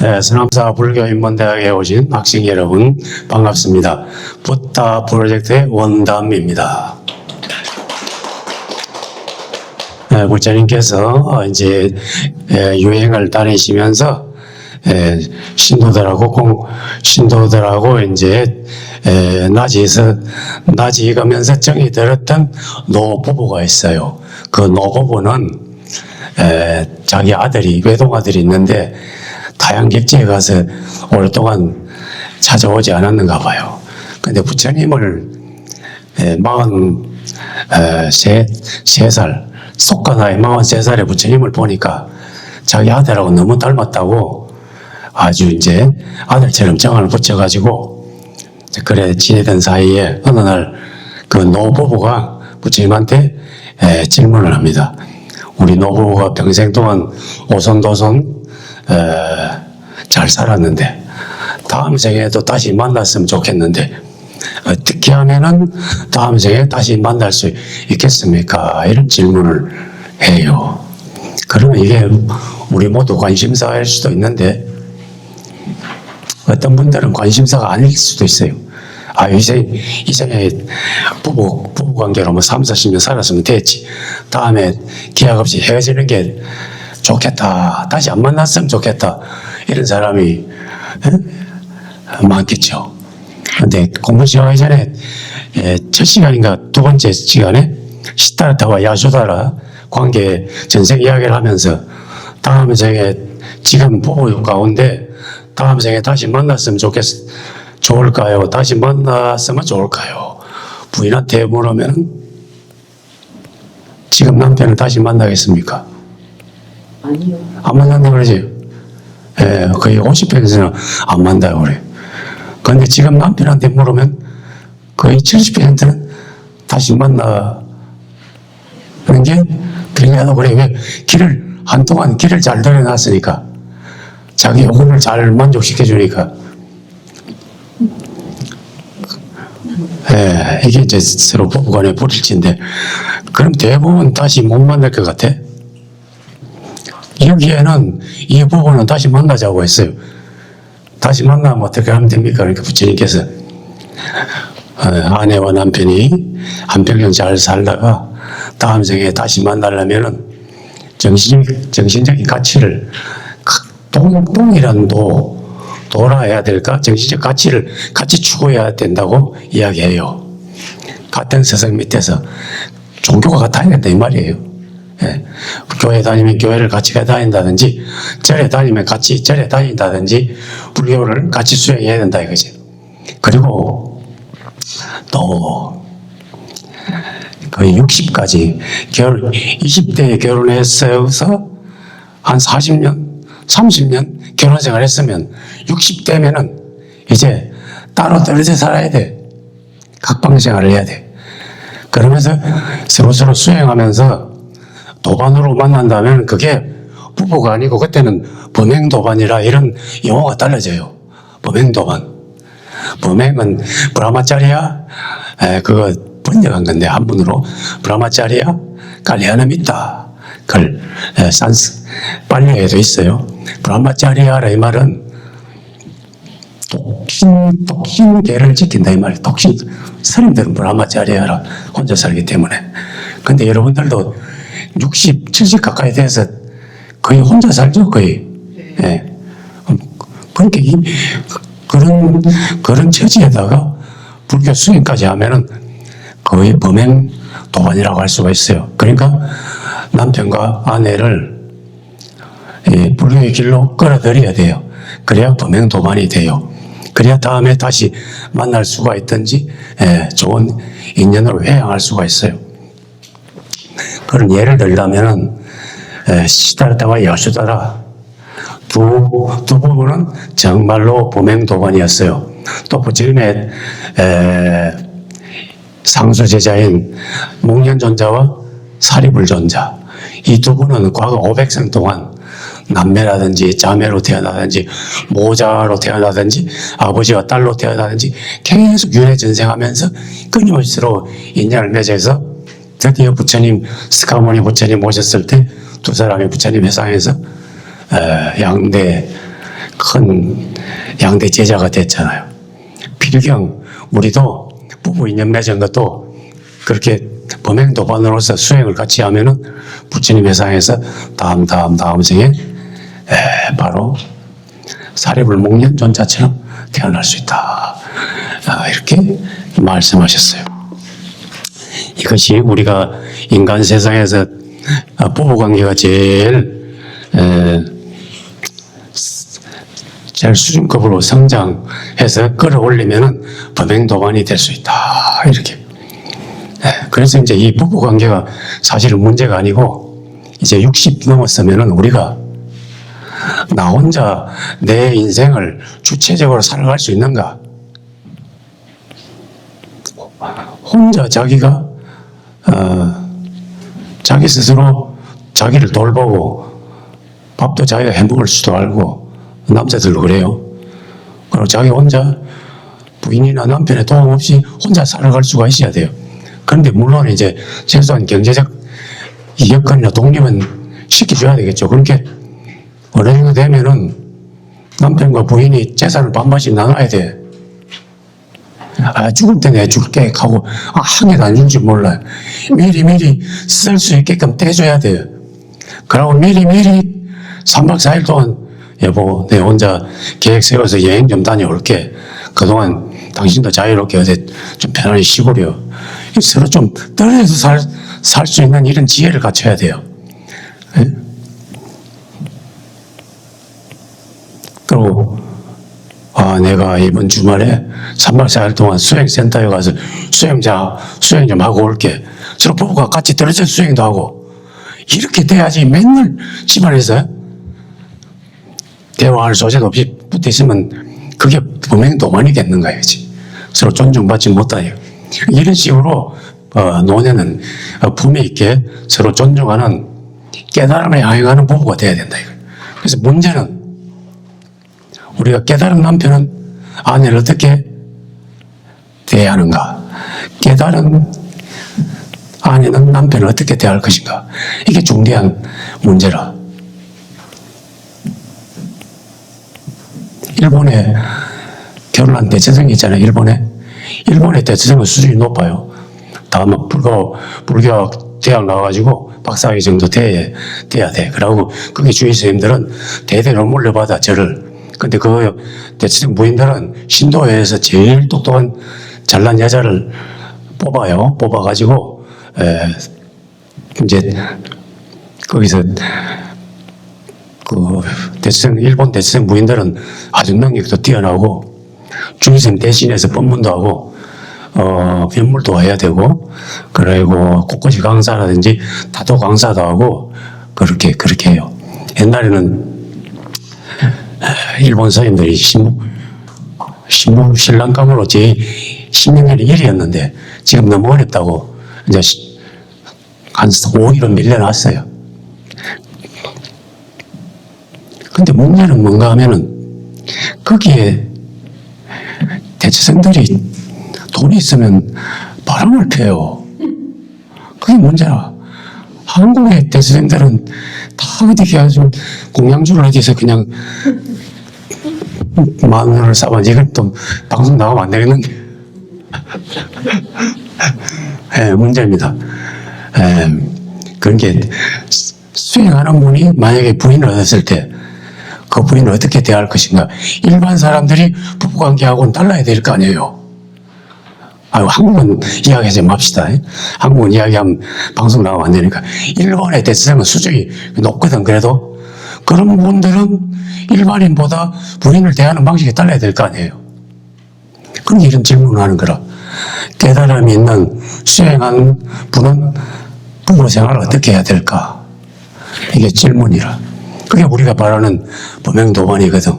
네, 서남사 불교인문대학에 오신 학생 여러분 반갑습니다. 붓다 프로젝트의 원담입니다. 네, 부처님께서 이제 유행을 다니시면서 신도들하고 이제 낮이 가면서 정이 들었던 노부부가 있어요. 그 노부부는 자기 아들이 외동아들이 있는데 타양객지에 가서 오랫동안 찾아오지 않았는가 봐요. 근데 부처님을 43살, 속가 나이 43살의 부처님을 보니까 자기 아들하고 너무 닮았다고 아주 이제 아들처럼 정을 붙여가지고 그래 지내던 사이에 어느 날 그 노부부가 부처님한테 질문을 합니다. 우리 노부부가 평생 동안 오손도손 잘 살았는데 다음 생에도 다시 만났으면 좋겠는데 어떻게 하면은 다음 생에 다시 만날 수 있겠습니까? 이런 질문을 해요. 그러면 이게 우리 모두 관심사일 수도 있는데 어떤 분들은 관심사가 아닐 수도 있어요. 이 생에 부부 관계로 뭐 3, 40년 살았으면 됐지. 다음에 기약 없이 헤어지는 게 좋겠다. 다시 안 만났으면 좋겠다. 이런 사람이 많겠죠. 근데 공부 시작하기 전에 첫 시간인가 두 번째 시간에 시타르타와 야수다라 관계 전생 이야기를 하면서 다음 생에 지금 부부 가운데 다음 생에 다시 만났으면 좋을까요? 다시 만났으면 좋을까요? 부인한테 물으면 지금 남편을 다시 만나겠습니까? 아니요. 안 만난다고 그러지? 거의 50%는 안 만나요, 그래. 근데 지금 남편한테 물으면 거의 70%는 다시 만나는 게 그러냐고 그래. 왜? 한동안 길을 잘 들여놨으니까. 자기 요구를 잘 만족시켜주니까. 이게 이제 서로 부부간의 불일치인데, 그럼 대부분 다시 못 만날 것 같아? 여기에는 이 부부는 다시 만나자고 했어요. 다시 만나면 어떻게 하면 됩니까? 그러니까 부처님께서 아내와 남편이 한평생 잘 살다가 다음 생에 다시 만나려면은 정신적인 가치를 동일한 돌아야 될까? 정신적 가치를 같이 추구해야 된다고 이야기해요. 같은 세상 밑에서 종교가 같아야 된다 이 말이에요. 교회 다니면 교회를 같이 다닌다든지 절에 다니면 같이 절에 다닌다든지 불교를 같이 수행해야 된다 이거지. 그리고 또 거의 60까지 20대에 결혼해서 한 40년 30년 결혼생활 했으면 60대면은 이제 따로 떨어져 살아야 돼. 각방생활을 해야 돼. 그러면서 서로 수행하면서 도반으로 만난다면 그게 부부가 아니고 그때는 범행도반이라 이런 용어가 달라져요. 범행도반. 범행은 브라마짜리야. 그거 번역한 건데 한문으로 브라마짜리야. 갈리아나미타. 그걸 빨리에도 있어요. 브라마짜리야라 이 말은 독신계를 지킨다 이 말이에요. 스님들은 브라마짜리야라 혼자 살기 때문에. 근데 여러분들도 60, 70 가까이 돼서 거의 혼자 살죠, 거의. 그러니까 그런 처지에다가 불교 수행까지 하면은 거의 범행 도반이라고 할 수가 있어요. 그러니까 남편과 아내를 불교의 길로 끌어들여야 돼요. 그래야 범행 도반이 돼요. 그래야 다음에 다시 만날 수가 있든지 좋은 인연으로 회양할 수가 있어요. 그런 예를 들자면은 시타르타와 야수다라 두 부부는 정말로 범행 도반이었어요. 또 부처님의 상수 제자인 목련존자와 사리불존자 이 두 분은 과거 500생 동안 남매라든지 자매로 태어나든지 모자로 태어나든지 아버지와 딸로 태어나든지 계속 윤회전생하면서 끊임없이 서로 인연을 맺어서 드디어 부처님 스카모니 부처님 오셨을 때 두 사람이 부처님 회상에서 양대 큰 양대 제자가 됐잖아요. 필경 우리도 부부 인연 맺은 것도 그렇게 범행 도반으로서 수행을 같이 하면은 부처님 회상에서 다음 생에 바로 사리불목련 존자처럼 태어날 수 있다. 이렇게 말씀하셨어요. 이것이 우리가 인간 세상에서 부부관계가 제일 수준급으로 성장해서 끌어올리면은 범행도반이 될 수 있다. 이렇게. 그래서 이제 이 부부관계가 사실은 문제가 아니고 이제 60 넘었으면은 우리가 나 혼자 내 인생을 주체적으로 살아갈 수 있는가? 혼자 자기가 자기 스스로 자기를 돌보고 밥도 자기가 해먹을 수도 알고 남자들도 그래요. 그리고 자기 혼자 부인이나 남편의 도움 없이 혼자 살아갈 수가 있어야 돼요. 그런데 물론 이제 최소한 경제적 여건이나 독립은 시켜줘야 되겠죠. 그렇게 어느 정도 되면은 남편과 부인이 재산을 반반씩 나눠야 돼. 죽을 때 내 줄게 하고 한 개도 안 줄 줄 몰라요. 미리 쓸 수 있게끔 떼줘야 돼요. 그러고 미리 3박 4일 동안 여보 내 혼자 계획 세워서 여행 좀 다녀올게. 그동안 당신도 자유롭게 어디 좀 편안히 쉬고려. 서로 좀 떨어져서 살 수 있는 이런 지혜를 갖춰야 돼요. 네? 그리고 내가 이번 주말에 3박 4일 동안 수행센터에 가서 수행 좀 하고 올게. 서로 부부가 같이 떨어져 수행도 하고. 이렇게 돼야지 맨날 집안에서 대화할 소재도 없이 붙어 있으면 그게 범행도반이 됐는가 이지. 서로 존중받지 못하요. 이런 식으로 노년은 품위 있게 서로 존중하는 깨달음에 향해가는 부부가 돼야 된다 이거. 그래서 문제는 우리가 깨달은 남편은 아내를 어떻게 대하는가? 깨달은 아내는 남편을 어떻게 대할 것인가? 이게 중대한 문제라. 일본에 결혼한 대체성이 있잖아요. 일본의 대체성은 수준이 높아요. 다 막 불교 대학 나와가지고 박사학위 정도 돼야 돼. 그러고 거기 주위 스님들은 대대로 물려받아 절을. 근데 그 대체적 부인들은 신도회에서 제일 똑똑한 잘난 여자를 뽑아요. 뽑아가지고 이제 거기서 그 일본 대체성 부인들은 아주 능력도 뛰어나고 주의생 대신해서 법문도 하고 변물도 해야 되고 그리고 곳곳이 강사라든지 다도 강사도 하고 그렇게 해요. 옛날에는 일본 서인들이 신부 신랑감으로 제 10년간이 1위였는데 지금 너무 어렵다고 이제 한 5위로 밀려났어요. 근데 문제는 뭔가 하면은 거기에 대체생들이 돈이 있으면 바람을 피워요. 그게 문제라. 한국의 대체생들은 다 어디 가서 공양주를 어디서 그냥 10,000원을 싸봤지. 이건 또 방송 나가면 안 되겠는데. 문제입니다. 그런 게 수행하는 분이 만약에 부인을 얻었을 때 그 부인을 어떻게 대할 것인가. 일반 사람들이 부부관계하고는 달라야 될 거 아니에요. 한국은 이야기하지 맙시다. 한국은 이야기하면 방송 나가면 안 되니까. 일본의 대체성은 수준이 높거든. 그래도 그런 분들은 일반인보다 부인을 대하는 방식이 달라야 될 거 아니에요. 그럼 이런 질문을 하는 거라. 깨달음이 있는 수행한 분은 부부 생활을 어떻게 해야 될까? 이게 질문이라. 그게 우리가 바라는 범행도반이거든.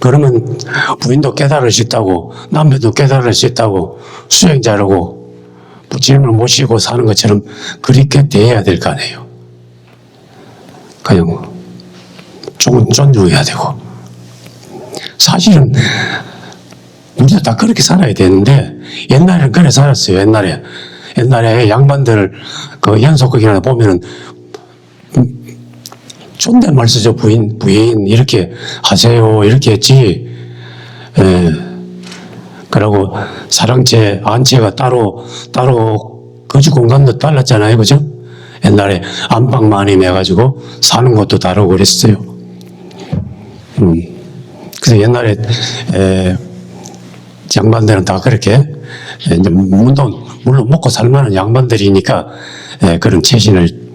그러면 부인도 깨달을 수 있다고, 남편도 깨달을 수 있다고, 수행자라고 부처님을 모시고 사는 것처럼 그렇게 대해야 될 거 아니에요. 그냥 조금 존중해야 되고. 사실은 우리도 다 그렇게 살아야 되는데 옛날에는 그래 살았어요. 옛날에 양반들 그 연속극이나 보면은 존댓말 쓰죠. 부인, 이렇게 하세요. 이렇게 했지. 그리고 사랑채, 안채가 따로 거주 공간도 달랐잖아요. 그죠? 옛날에 안방마님 해가지고 사는 것도 다르고 그랬어요. 그래서 옛날에, 양반들은 다 그렇게, 이제 물론 먹고 살만한 양반들이니까, 그런 체신을,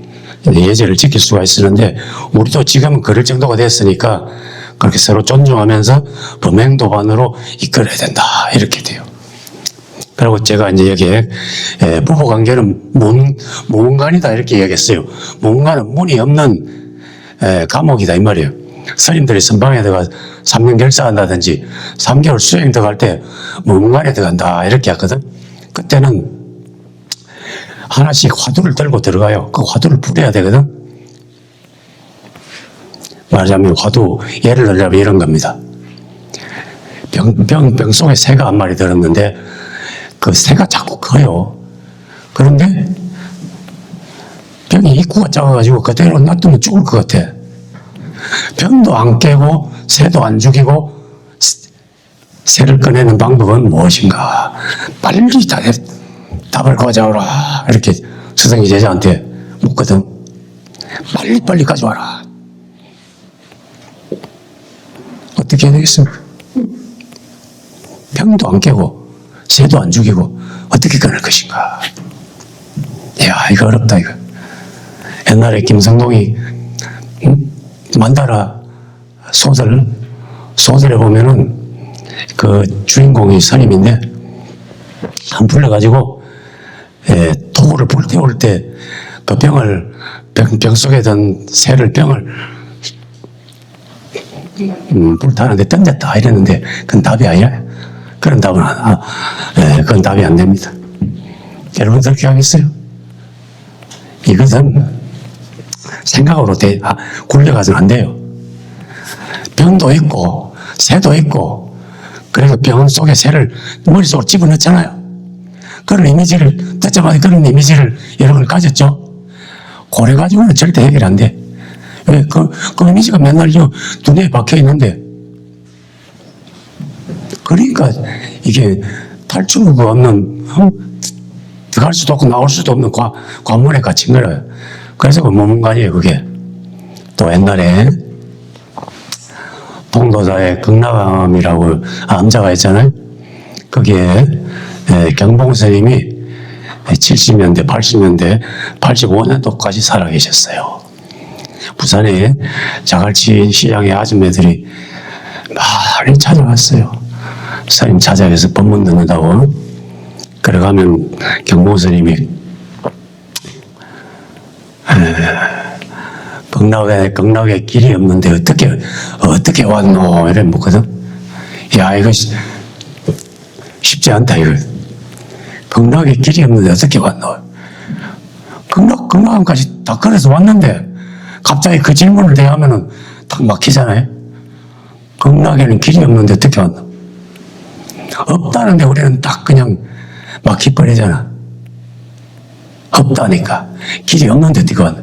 예절을 지킬 수가 있었는데, 우리도 지금은 그럴 정도가 됐으니까, 그렇게 서로 존중하면서 범행도반으로 이끌어야 된다. 이렇게 돼요. 그리고 제가 이제 여기에 부부 관계는 문간이다 이렇게 얘기했어요. 문간은 문이 없는 감옥이다 이 말이에요. 스님들이 선방에 들어가 3년 결사한다든지 3개월 수행 들어갈 때 문간에 들어간다 이렇게 하거든. 그때는 하나씩 화두를 들고 들어가요. 그 화두를 부려야 되거든. 말하자면 화두 예를 들자면 이런 겁니다. 병 속에 새가 한 마리 들었는데 그 새가 자꾸 커요. 그런데 병이 입구가 작아가지고 그대로 놔두면 죽을 것 같아. 병도 안 깨고 새도 안 죽이고 새를 꺼내는 방법은 무엇인가? 빨리 답을 가져오라. 이렇게 스승이 제자한테 묻거든. 빨리 가져와라. 어떻게 해야 되겠습니까? 병도 안 깨고 새도 안 죽이고 어떻게 끊을 것인가? 이야, 이거 어렵다 이거. 옛날에 김성동이 만다라 소설에 보면은 그 주인공이 스님인데 한 불려가지고 토구를 불태울 때 그 병 속에 든 새를 병을 불타는데 던졌다 이랬는데 그건 답이 아니라 그런 답은 그건 답이 안 됩니다. 여러분 그렇게 하겠어요? 이것은 생각으로 굴려가서는 안 돼요. 병도 있고 새도 있고 그래서 병 속에 새를 머릿속으로 집어넣잖아요. 그런 이미지를 듣자마자 그런 이미지를 여러분 가졌죠? 고래 가지고는 절대 해결 안 돼. 왜? 그 이미지가 맨날 눈에 박혀 있는데 그러니까 이게 탈출구가 없는 들어갈 수도 없고 나올 수도 없는 관문에 갇힌 거예요. 그래서 그 문간이에요 그게. 또 옛날에 동도사에 극락암이라고 암자가 있잖아요. 거기에 경봉 스님이 70년대, 80년대, 85년도까지 살아 계셨어요. 부산에 자갈치 시장의 아줌매들이 많이 찾아왔어요. 스님 찾아가서 법문 듣는다고. 그래가면 경봉 스님이 극락에 길이 없는데 어떻게 왔노? 이래 묻거든. 야, 이거 쉽지 않다, 이거. 극락에 길이 없는데 어떻게 왔노? 극락까지 다 걸어서 왔는데, 갑자기 그 질문을 대하면은 딱 막히잖아요. 극락에는 길이 없는데 어떻게 왔노? 없다는데 우리는 딱 그냥 막혀버리잖아. 없다니까. 길이 없는데 어떻게 왔노?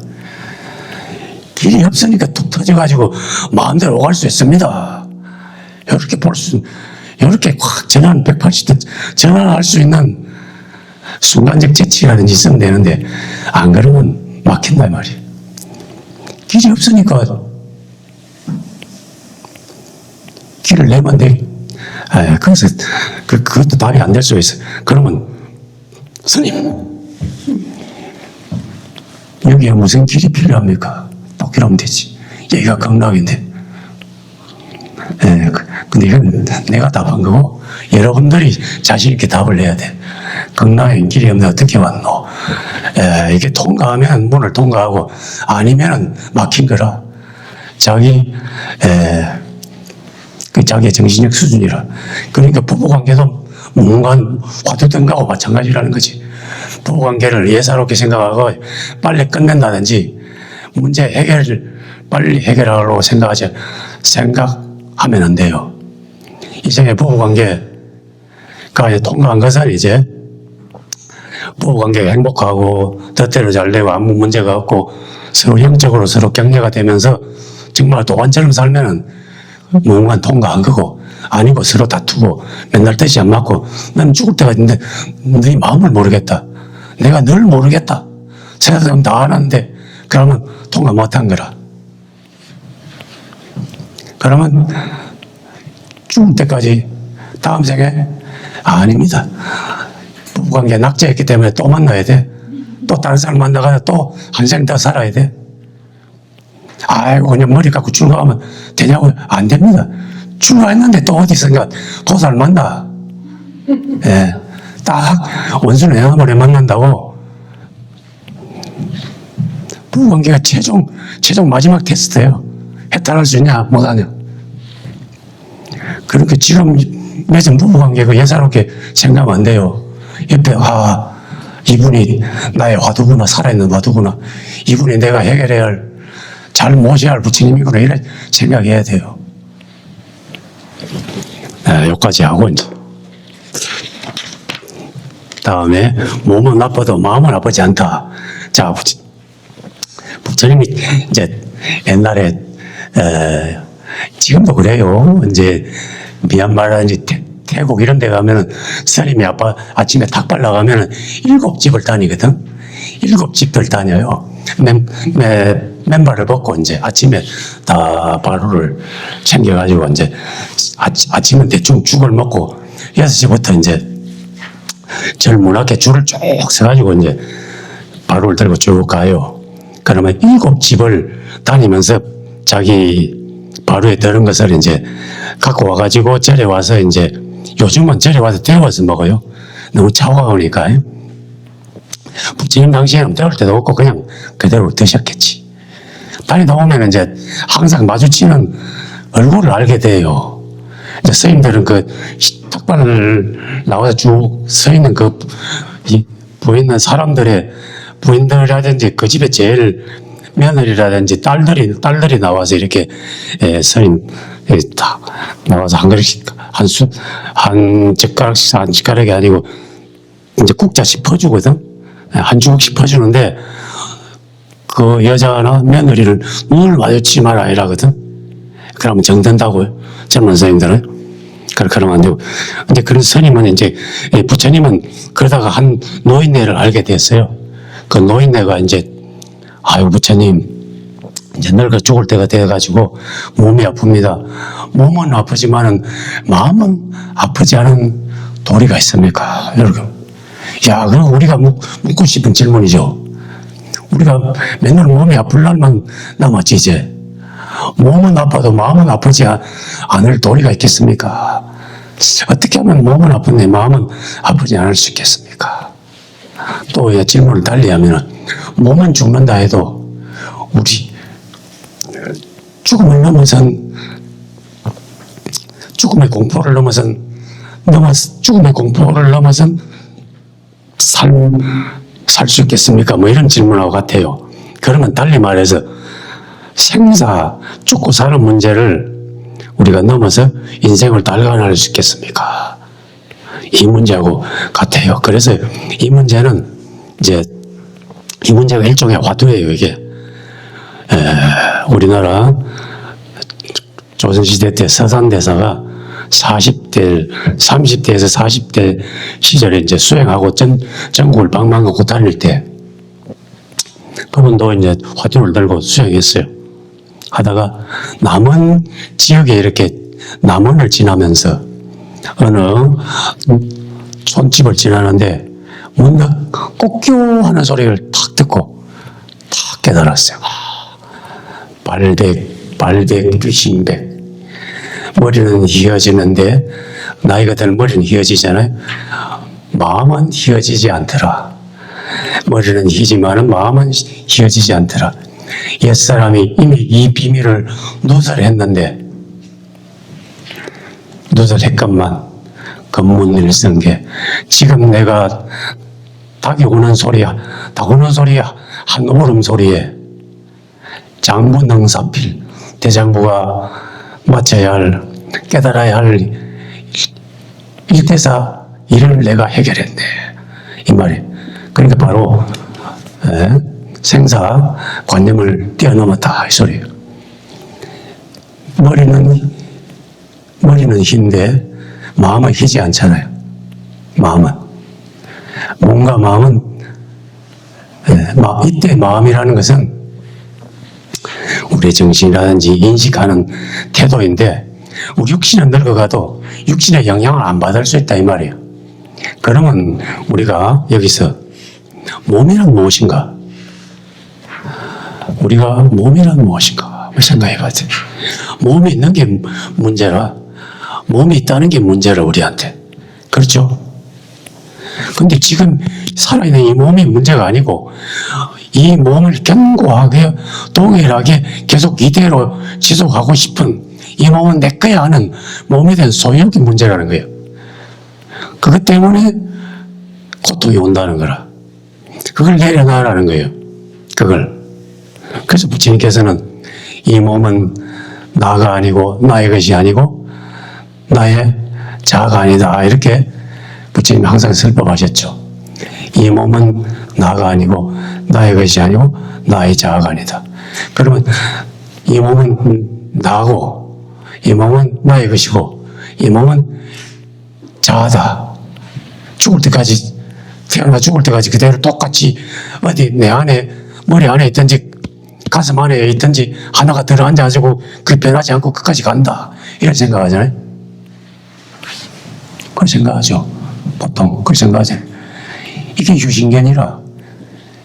길이 없으니까 툭 터져가지고 마음대로 오갈 수 있습니다. 이렇게 확 전환 180도 전환할 수 있는 순간적 재치라든지 있으면 되는데 안 그러면 막힌다 이 말이에요. 길이 없으니까 길을 내면 돼. 그래서 그것도 답이 안 될 수 있어. 그러면 스님 여기에 무슨 길이 필요합니까? 또 그러면 되지. 여기가 극락인데. 근데 이건 내가 답한 거고 여러분들이 자신 있게 답을 내야 돼. 극락에 길이 없는데 어떻게 왔노? 이게 통과하면 문을 통과하고 아니면은 막힌 거라. 자기의 정신력 수준이라. 그러니까 부부관계도 문간 화두등가하고 마찬가지라는 거지. 부부관계를 예사롭게 생각하고 빨리 끝낸다든지 문제 해결을 빨리 해결하려고 생각하면 안 돼요. 이전에 부부관계가 통과한 것은 이제 부부관계가 행복하고 뜻대로 잘 되고 아무 문제가 없고 서로 영적으로 서로 격려가 되면서 정말 도관처럼 살면은 무언가 통과한 거고, 아니고 서로 다투고 맨날 뜻이 안 맞고 나는 죽을 때가 있는데 네 마음을 모르겠다, 내가 널 모르겠다, 세상 다 아는데, 그러면 통과 못한 거라. 그러면 죽을 때까지 다음 생에 아닙니다. 부부관계 낙제했기 때문에 또 만나야 돼. 또 다른 사람 만나가서 또 한 생 더 살아야 돼. 아이고 그냥 머리 깎고 출가하면 되냐고? 안 됩니다. 출가했는데 또 어디선가 보살 만나. 예, 딱 원수는 영화번에 만난다고. 부부관계가 최종 마지막 테스트예요. 해탈할 수 있냐 못하냐. 그러니까 지금 맺은 부부관계가 예사롭게 생각하면 안 돼요. 옆에 이분이 나의 화두구나, 살아있는 화두구나, 이분이 내가 해결해야 할, 잘 모셔야 할 부처님이구나, 이래 생각해야 돼요. 네, 여기까지 하고 이제 다음에 몸은 나빠도 마음은 나쁘지 않다. 자, 부처님이 이제 옛날에 지금도 그래요. 이제 미얀마라든지 태국 이런 데 가면은 스님이 아침에 탁발 나가면은 7집을 다니거든. 7집들 다녀요. 맨발을 벗고 이제 아침에 다 바루를 챙겨가지고 이제 아침은 대충 죽을 먹고 6시부터 이제 절문하게 줄을 쭉 서가지고 이제 바루를 들고 쭉 가요. 그러면 7집을 다니면서 자기 바루에 들은 것을 이제 갖고 와가지고 절에 와서 이제, 요즘은 절에 와서 데워서 먹어요. 너무 차가우니까. 부처님 당시에는 데울 때도 없고 그냥 그대로 드셨겠지. 다니다 보면 이제 항상 마주치는 얼굴을 알게 돼요. 이제 스님들은 그 탁발을 나와서 쭉 서 있는 그 보이는 사람들의 부인들이라든지 그 집에 제일 며느리라든지 딸들이 나와서 이렇게 스님 다 나와서 한 그릇씩 한 젓가락이 아니고 이제 국자씩 퍼주거든. 한 주먹씩 퍼주는데 그 여자나 며느리를 눈을 마주치지 마라 이라거든. 그러면 정된다고요. 젊은 스님들은. 그러면 안 되고. 근데 그런 스님은 이제 부처님은 그러다가 한 노인네를 알게 됐어요. 그 노인네가 이제 아유 부처님 이제 늙어 죽을 때가 돼가지고 몸이 아픕니다. 몸은 아프지만은 마음은 아프지 않은 도리가 있습니까? 여러분, 야, 그럼 우리가 묻고 싶은 질문이죠. 우리가 맨날 몸이 아플 날만 남았지 이제. 몸은 아파도 마음은 아프지 않을 도리가 있겠습니까? 어떻게 하면 몸은 아픈데 마음은 아프지 않을 수 있겠습니까? 또 질문을 달리 하면은 몸은 죽는다 해도 우리 죽음을 넘어선 죽음의 공포를 넘어선 살 수 있겠습니까? 뭐 이런 질문하고 같아요. 그러면 달리 말해서 생사 죽고 사는 문제를 우리가 넘어서 인생을 달관할 수 있겠습니까? 이 문제하고 같아요. 그래서 이 문제는 이제 이 문제가 일종의 화두예요. 이게 우리나라 조선시대 때 서산대사가 30대에서 40대 시절에 이제 수행하고 전국을 방방하고 다닐 때 그분도 이제 화두를 들고 수행했어요. 하다가 남원 지역에 이렇게 남원을 지나면서 어느 촌집을 지나는데 뭔가 꼭교 하는 소리를 탁 듣고 탁 깨달았어요. 발백귀신백. 머리는 휘어지는데 나이가 들 머리는 휘어지잖아요. 마음은 휘어지지 않더라. 머리는 휘지만은 마음은 휘어지지 않더라. 옛사람이 이미 이 비밀을 누설했는데 누설했건만 검문일성계. 지금 내가 닭이 우는 소리, 한 울음소리에 장부능사필, 대장부가 맞춰야 할, 깨달아야 할 일대사 일을 내가 해결했네. 이 말이. 그러니까 바로 생사관념을 뛰어넘었다 이 소리예요. 머리는 흰데 마음은 희지 않잖아요. 마음은 이때 마음이라는 것은 우리의 정신이라든지 인식하는 태도인데 우리 육신은 늙어가도 육신의 영향을 안 받을 수 있다 이 말이에요. 그러면 우리가 여기서 몸이란 무엇인가? 우리가 몸이란 무엇인가? 한번 생각해 봐야지. 몸이 있는 게 문제라, 몸이 있다는 게 문제라 우리한테. 그렇죠? 근데 지금 살아있는 이 몸이 문제가 아니고 이 몸을 견고하게 동일하게 계속 이대로 지속하고 싶은 이 몸은 내 거야 하는 몸에 대한 소유욕이 문제라는 거예요. 그것 때문에 고통이 온다는 거라. 그걸 내려놔라는 거예요. 그래서 부처님께서는 이 몸은 나가 아니고 나의 것이 아니고 나의 자아가 아니다 이렇게 부처님이 항상 설법하셨죠. 이 몸은 나가 아니고 나의 것이 아니고 나의 자아가 아니다. 그러면 이 몸은 나고 이 몸은 나의 것이고 이 몸은 자아다. 죽을 때까지 태어나 죽을 때까지 그대로 똑같이 어디 내 안에 머리 안에 있든지 가슴 안에 있든지 하나가 들어앉아가지고 그 변하지 않고 끝까지 간다 이런 생각하잖아요. 그걸 생각하죠. 보통 그걸 생각하잖아요. 이게 유신견이라,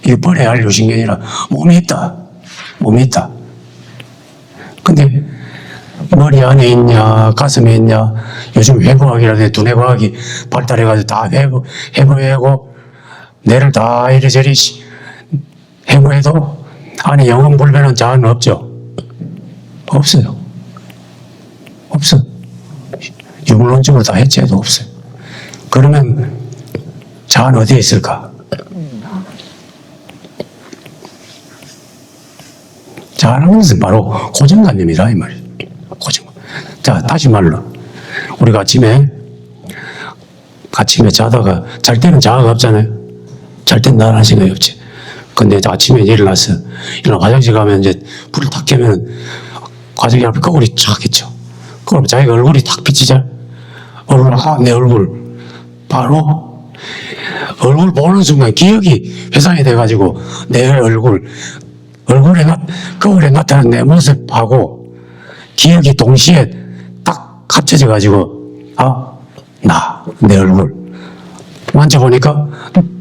이게 버려야 할 유신견이라. 몸이 있다. 근데 머리 안에 있냐 가슴에 있냐, 요즘 회고학이라든지 두뇌과학이 발달해가지고 다 회고하고 뇌를 다 이리저리 회고해도 안에 영원 불변한 자아는 없죠. 없어요. 유물론적으로 다 해체해도 없어요. 그러면 자아는 어디에 있을까? 자아라는 것은 바로 고정관념이라 이 말이에요. 자, 다시 말로 우리가 아침에 자다가 잘 때는 자아가 없잖아요. 잘 때는 나라는 생각이 없지. 근데 아침에 일어나 화장실 가면 이제 불을 탁 켜면 화장실 앞에 거울이 쫙 있죠. 그럼 자기가 얼굴이 탁 비치잖아. 내 얼굴. 바로 얼굴 보는 순간 기억이 회상이 돼가지고 내 거울에 나타난 내 모습하고 기억이 동시에 딱 합쳐져가지고 내 얼굴 만져보니까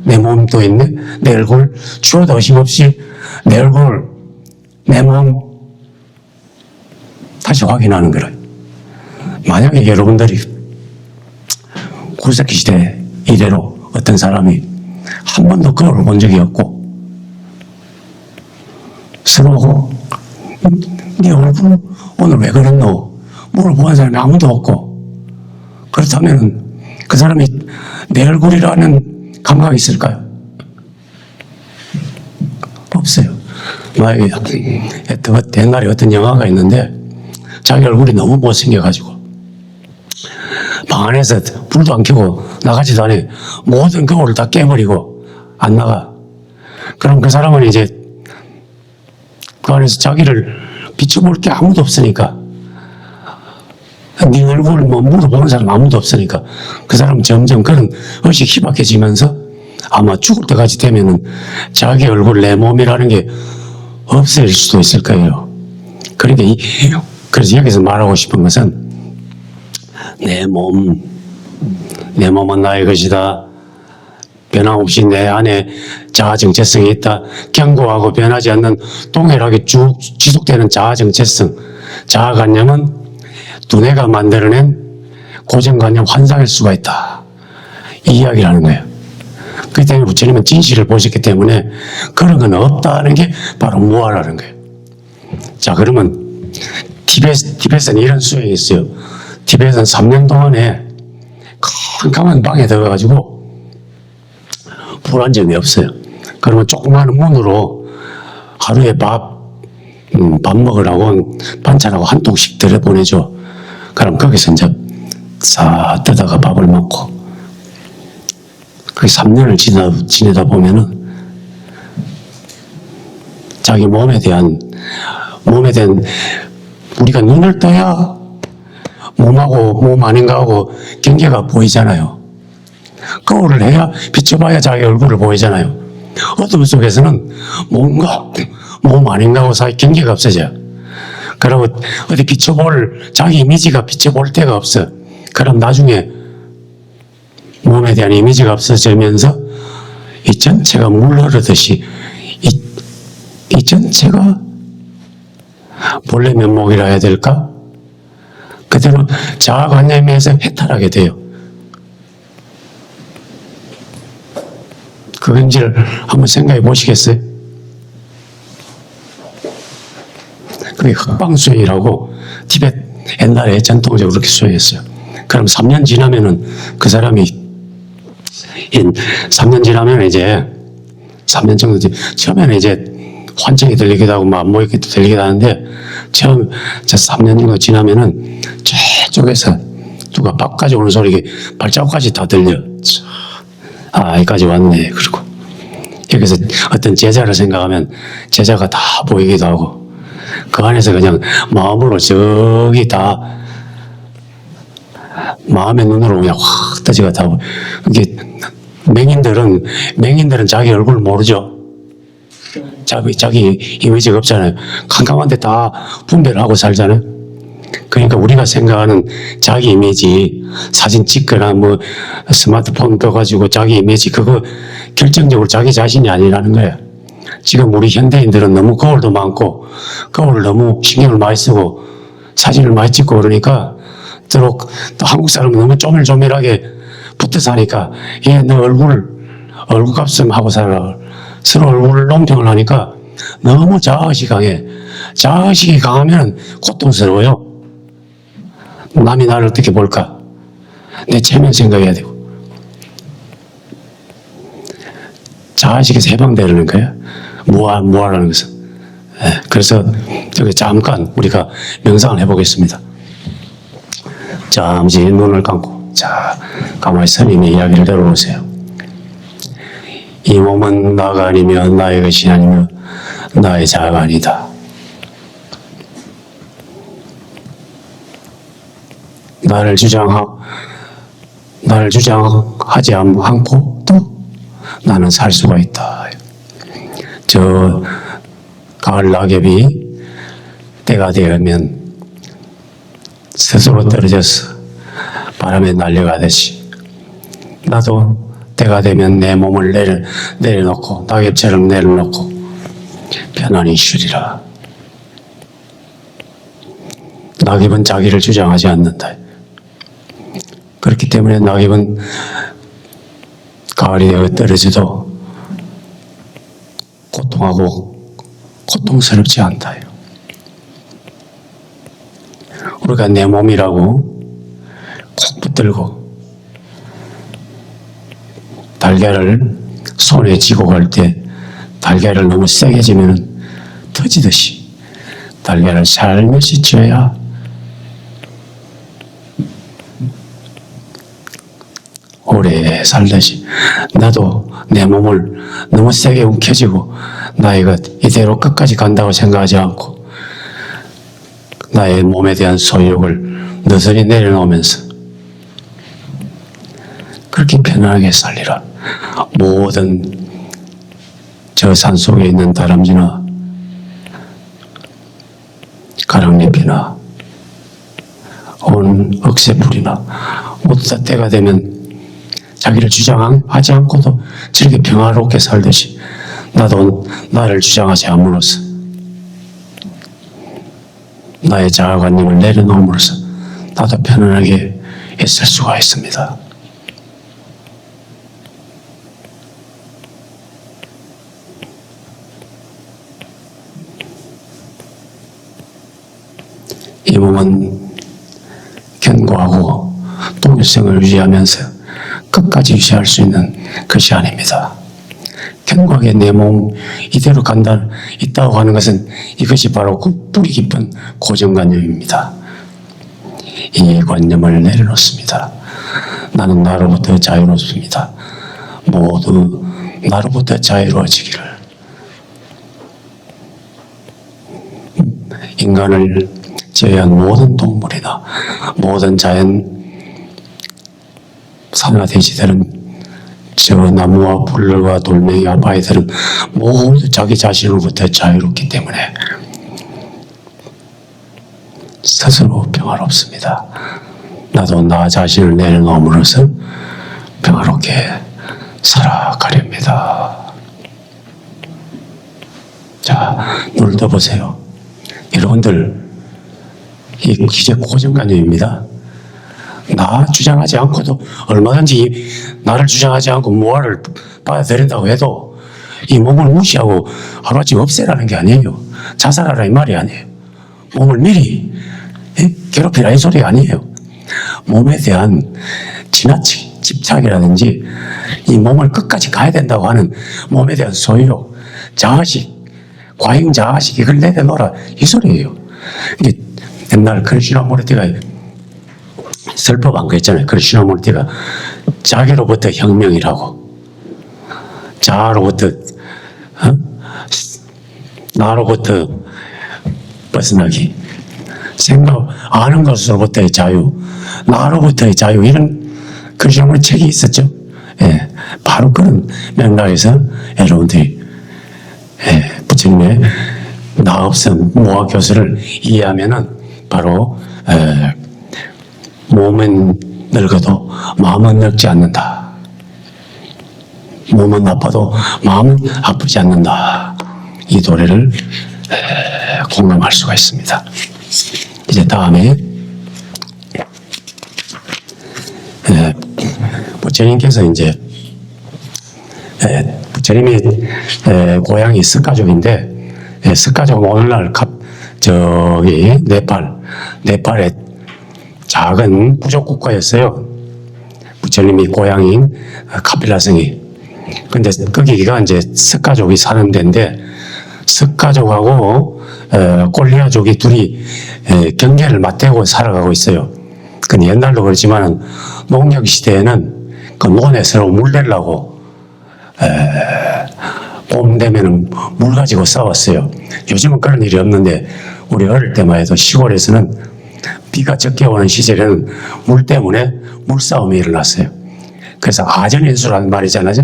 내 몸도 있네. 내 얼굴 추워도 의심없이 내 얼굴 내 몸 다시 확인하는 거라. 만약에 여러분들이 구석기 시대 이래로 어떤 사람이 한 번도 거울을 본 적이 없고 서로 네 얼굴 오늘 왜 그랬노? 물어보는 사람이 아무도 없고, 그렇다면 그 사람이 내 얼굴이라는 감각이 있을까요? 없어요. 옛날에 어떤 영화가 있는데 자기 얼굴이 너무 못생겨가지고 방 안에서 불도 안 켜고 나가지도 않아요. 모든 거울을 다 깨버리고 안 나가. 그럼 그 사람은 이제 그 안에서 자기를 비춰볼 게 아무도 없으니까, 네 얼굴을 물어보는 사람 아무도 없으니까 그 사람은 점점 그런 의식이 희박해지면서 아마 죽을 때까지 되면은 자기 얼굴 내 몸이라는 게 없어질 수도 있을 거예요. 그러니까 그래서 여기서 말하고 싶은 것은 내 몸은 나의 것이다. 변함없이 내 안에 자아 정체성이 있다. 견고하고 변하지 않는 동일하게 쭉 지속되는 자아 정체성, 자아관념은 두뇌가 만들어낸 고정관념 환상일 수가 있다. 이 이야기를 하는 거예요. 그렇기 때문에 부처님은 진실을 보셨기 때문에 그런 건 없다는 게 바로 무아라는 거예요. 자, 그러면 티벳은 이런 수행이 있어요. 티벳은 3년 동안에 캄캄한 방에 들어가가지고 불안 점이 없어요. 그러면 조그마한 문으로 하루에 밥 먹으라고 반찬하고 한 통씩 들여보내줘. 그럼 거기서 이제 싹 뜨다가 밥을 먹고, 그 3년을 지내다 보면은 자기 몸에 대한 우리가 눈을 떠야 몸하고 몸 아닌가하고 경계가 보이잖아요. 거울을 해야 비춰봐야 자기 얼굴을 보이잖아요. 어둠 속에서는 뭔가 몸 아닌가하고 사이 경계가 없어져요. 그리고 어디 비춰볼 자기 이미지가 비춰볼 데가 없어. 그럼 나중에 몸에 대한 이미지가 없어지면서 이 전체가 물 흐르듯이 이 전체가 본래 면목이라 해야 될까? 그대로 자아관념에서 해탈하게 돼요. 그건지를 한번 생각해 보시겠어요? 그게 흑방수행이라고 티벳 옛날에 전통적으로 그렇게 수행했어요. 그럼 3년 지나면은 그 사람이 3년 지나면 이제 3년 정도 처음에는 이제 환청이 들리기도 하고 막 모이기도 들리기도 하는데 처음 3년 정도 지나면은 저쪽에서 누가 밥 가져오는 소리 발자국까지 다 들려. 여기까지 왔네. 그리고 여기서 어떤 제자를 생각하면 제자가 다 보이기도 하고 그 안에서 그냥 마음으로 저기 다 마음의 눈으로 그냥 확 떠지가 다 이게 맹인들은 자기 얼굴 모르죠. 자기 이미지가 없잖아요. 캄캄한데 다 분별하고 살잖아요. 그러니까 우리가 생각하는 자기 이미지, 사진 찍거나 뭐 스마트폰 떠가지고 자기 이미지 그거 결정적으로 자기 자신이 아니라는 거예요. 지금 우리 현대인들은 너무 거울도 많고 거울을 너무 신경을 많이 쓰고 사진을 많이 찍고 그러니까 또 한국 사람은 너무 쪼밀쪼밀하게 붙어 사니까 너 얼굴값좀 하고 살아. 서로 얼굴 논평을 하니까 너무 자아의식이 강해. 자아의식이 강하면 고통스러워요. 남이 나를 어떻게 볼까? 내 체면 생각해야 되고. 자아의식에서 해방되는 거예요. 무아라는 것은. 그래서 저기 잠깐 우리가 명상을 해보겠습니다. 잠시 눈을 감고, 가만히 스님의 이야기를 들어보세요. 이 몸은 나가 아니며 나의 것이 아니며 나의 자아가 아니다. 나를 주장하지 않고 또 나는 살 수가 있다. 저 가을 낙엽이 때가 되면 스스로 떨어져서 바람에 날려가듯이 나도 때가 되면 내 몸을 내려놓고 낙엽처럼 내려놓고 편안히 쉬리라. 낙엽은 자기를 주장하지 않는다. 그렇기 때문에 낙엽은 가을이 되어 떨어져도 고통스럽지 않다. 우리가 내 몸이라고 꼭 붙들고 달걀을 손에 쥐고 갈 때 달걀을 너무 세게 쥐면 터지듯이 달걀을 살며시 쥐어야 오래 살듯이 나도 내 몸을 너무 세게 움켜쥐고 나의 것 이대로 끝까지 간다고 생각하지 않고 나의 몸에 대한 소유욕을 너스레 내려놓으면서 그렇게 편안하게 살리라. 모든 저 산속에 있는 다람쥐나 가랑잎이나 온 억새풀이나 모두 다 때가 되면 자기를 주장하지 않고도 저렇게 평화롭게 살듯이 나도 나를 주장하지 않음으로써 나의 자아관념을 내려놓음으로써 나도 편안하게 있을 수가 있습니다. 이 몸은 견고하고 동일성을 유지하면서 끝까지 유지할 수 있는 것이 아닙니다. 견고하게 내 몸 이대로 있다고 하는 것은 이것이 바로 그 뿌리 깊은 고정관념입니다. 이 관념을 내려놓습니다. 나는 나로부터 자유롭습니다. 모두 나로부터 자유로워지기를. 인간을 제외한 모든 동물이나 모든 자연 산화 돼지들은, 저 나무와 풀과 돌멩이와 바위들은 모두 자기 자신으로부터 자유롭기 때문에 스스로 평화롭습니다. 나도 나 자신을 내려놓음으로써 평화롭게 살아가렵니다. 자, 눈을 떠보세요. 여러분들, 이 기재 고정관념입니다. 나 주장하지 않고도 얼마든지 나를 주장하지 않고 무아를 받아들인다고 해도 이 몸을 무시하고 하루아침에 없애라는 게 아니에요. 자살하라 이 말이 아니에요. 몸을 미리 괴롭히라 이 소리가 아니에요. 몸에 대한 지나친 집착이라든지 이 몸을 끝까지 가야 된다고 하는 몸에 대한 소유욕, 자아식, 과잉 자아식, 이걸 내려놓으라 이 소리예요. 이게 옛날 크리슈나무르티가 설법한 거 있잖아요. 크리슈나무르티가 자기로부터 혁명이라고, 자아로부터 나로부터 벗어나기, 생각, 아는 것으로부터의 자유, 나로부터의 자유, 이런 크리슈나무르 책이 있었죠. 예, 바로 그런 맥락에서 여러분들이 부처님의 나 없음 무아 교수를 이해하면은 바로 몸은 늙어도 마음은 늙지 않는다. 몸은 아파도 마음은 아프지 않는다. 이 노래를 공감할 수가 있습니다. 이제 다음에 부처님께서 이제 부처님이 고향이 스카족인데, 스카족 오늘날 저기 네팔의 작은 부족 국가였어요. 부처님이 고향인 카필라성이. 근데 거기가 이제 스카족이 사는 데인데, 스카족하고 꼴리아족이 둘이 경계를 맞대고 살아가고 있어요. 근데 옛날도 그렇지만 농경 시대에는 그 논에 서로 물 내려고 봄 되면은 물 가지고 싸웠어요. 요즘은 그런 일이 없는데 우리 어릴 때만 해도 시골에서는 비가 적게 오는 시절에는 물 때문에 물싸움이 일어났어요. 그래서 아전인수라는 말이잖아요.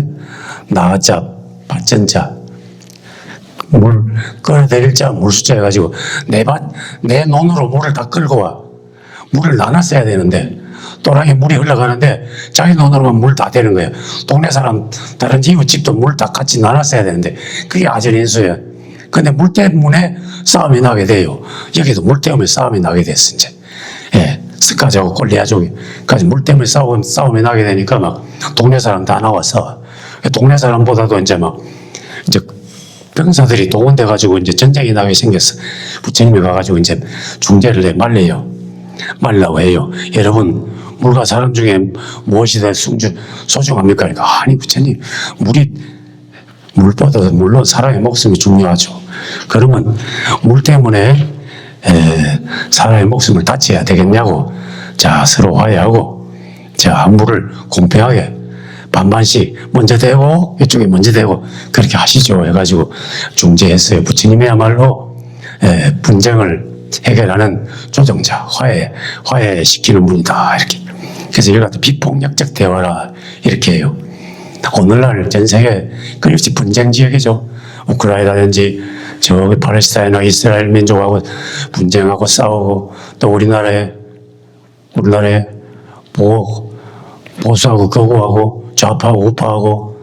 나자, 밭전자, 물 끌어들일 자, 물수자 해가지고 내 논으로 물을 다 끌고 와. 물을 나눴어야 되는데 또랑에 물이 흘러가는데 자기 논으로만 물 다 되는 거예요. 동네 사람, 다른 이웃집도 물 다 같이 나눴어야 되는데 그게 아전인수예요. 근데 물 때문에 싸움이 나게 돼요. 여기도 물 때문에 싸움이 나게 됐어, 이제. 예, 스카족하고 꼴리아족까지 물 때문에 싸움이 나게 되니까 막 동네 사람 다 나와서, 동네 사람보다도 이제 병사들이 동원돼가지고 이제 전쟁이 나게 생겼어. 부처님이 가가지고 이제 중재를 해 말라고 해요. 여러분, 물과 사람 중에 무엇이 더 소중합니까? 그러니까, 아니, 부처님, 물보다 물론 사람의 목숨이 중요하죠. 그러면 물 때문에 사람의 목숨을 다쳐야 되겠냐고. 자, 서로 화해하고, 자, 물을 공평하게 반반씩 먼저 대고 이쪽에 먼저 대고 그렇게 하시죠 해가지고 중재했어요. 부처님이야말로 분쟁을 해결하는 조정자, 화해시키는 분이다, 이렇게. 그래서 이걸 갖다 비폭력적 대화라 이렇게 해요. 오늘날 전 세계 끊임없이 분쟁 지역이죠. 우크라이나든지 저기 팔레스타인이나 이스라엘 민족하고 분쟁하고 싸우고, 또 우리나라에 보수하고 거부하고 좌파하고 우파하고,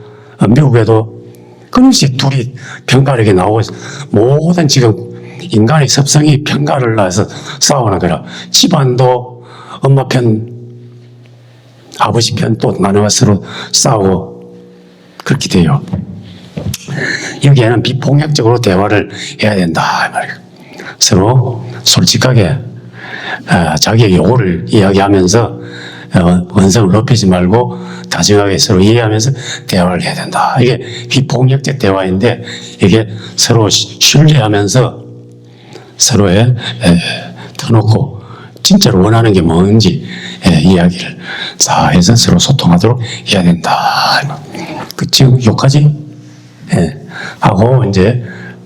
미국에도 끊임없이 둘이 편가르게 나오고, 모든 지금 인간의 습성이 편가를 나서 싸우는 거라. 집안도 엄마 편, 아버지 편 또 나눠서 서로 싸우고 그렇게 돼요. 여기에는 비폭력적으로 대화를 해야 된다, 이 말이에요. 서로 솔직하게 자기의 요구를 이야기하면서 언성을 높이지 말고 다정하게 서로 이해하면서 대화를 해야 된다. 이게 비폭력적 대화인데, 이게 서로 신뢰하면서 서로의 터놓고 진짜로 원하는 게 뭔지 이야기를 다 해서 서로 소통하도록 해야 된다. 지금 욕하지? 예, 하고 이제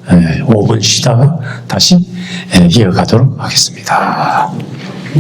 5분 쉬다가 다시 이어가도록 하겠습니다.